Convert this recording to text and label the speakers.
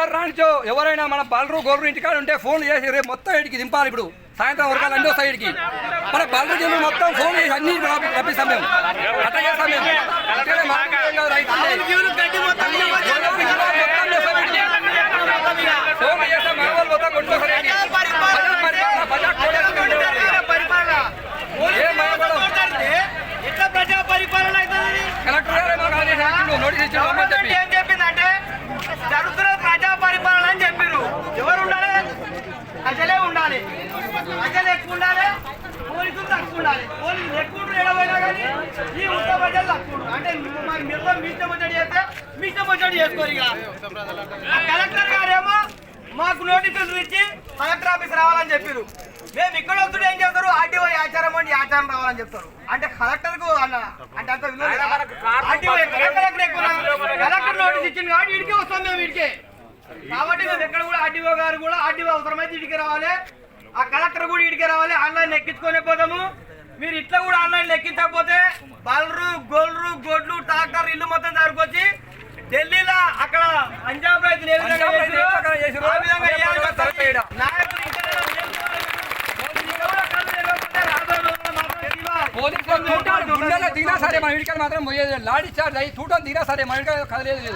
Speaker 1: ఎవరు రానిచో ఎవరైనా మన బలరు గోరు ఇంటికాడ ఉంటే ఫోన్ చేసి రేపు మొత్తం ఇడికి దింపాలి. ఇప్పుడు సాయంత్రం వరకు అన్నీ వస్తాయి ఇడికి. మన బలరు జనులు మొత్తం ఫోన్ చేసి అన్ని రప్పిస్తాం మేము. అట్లా చేస్తాం మేము. ఫోన్ చేస్తాం మన వాళ్ళు మొత్తం కొట్టుకోసారి కలెక్టర్ నోటీస్ ఇచ్చి
Speaker 2: ఏం చెప్పిందంటే జరుగుతున్న ప్రజా పరిపాలన అని చెప్పారు. ఎవరు ఉండాలి? ప్రజలే ఉండాలి. ప్రజలు ఎక్కువ ఉండాలి, పోలీసులు తక్కువ ఉండాలి. పోలీసులు ఎక్కువ ఎడబోయినా కానీ ఈ ఉత్త ప్రజలు తక్కువ. అంటే మీరు మీ ఇష్టం వచ్చాడు చేస్తే మీ ఇష్టం వచ్చాడు చేసుకోరు. ఇక కలెక్టర్ గారేమో మాకు నోటీసులు ఇచ్చి కలెక్టర్ ఆఫీస్ రావాలని చెప్పారు. మేము ఇక్కడ వస్తుంటే ఏం చెప్తారు? ఆర్టీఓ ఆచారం అండి, ఆచారం రావాలని చెప్తారు. అంటే కలెక్టర్ కు అంటే అంత కలెక్టర్ నోటీస్ ఇచ్చింది కాబట్టి వీడికే వస్తాం మేము. వీడికే కాబట్టి మేము ఎక్కడ కూడా ఆర్టీఓ గారు కూడా ఆర్టీఓ అవసరమైతే వీడికి రావాలి, ఆ కలెక్టర్ కూడా వీడికే రావాలి. ఆన్లైన్ ఎక్కించుకొని పోతాము. మీరు ఇట్లా కూడా ఆన్లైన్ ఎక్కించకపోతే బలరు గోల్రు గొడ్లు ట్రాక్టర్ ఇల్లు మొత్తం జరుపుకొచ్చి ఢిల్లీలో అక్కడ పంజాబ్ రైతులు ఏ విధంగా చేశారు ఆ విధంగా నాయకులు
Speaker 1: గుండెలో దిగినా సరే మన ఇంటికి మాత్రం పోయేది. లాడీ చార్జ్ అయ్యి చూడటం దిగినా సరే మన ఇంటికి కదలేదు.